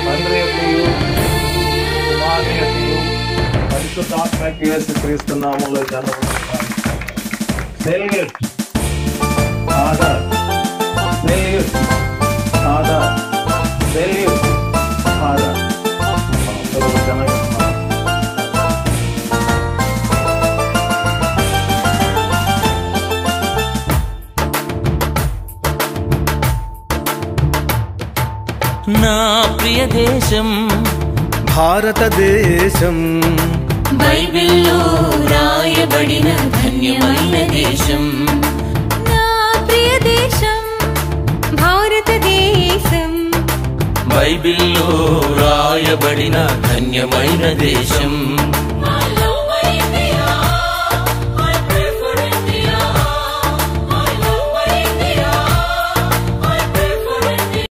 తండ్రి యొక్కయు కుమారుని యొక్కయు పరిశుద్ధాత్మకి యేసుక్రీస్తు నామములో జన్మనిచ్చాను. Salute father, salute father, salute father. నా ప్రియ దేశం భారతదేశం, బైబిల్లో రాయబడిన ధన్యమైన దేశం. నా ప్రియ దేశం భారతదేశం, బైబిల్లో రాయబడిన ధన్యమైన దేశం. మా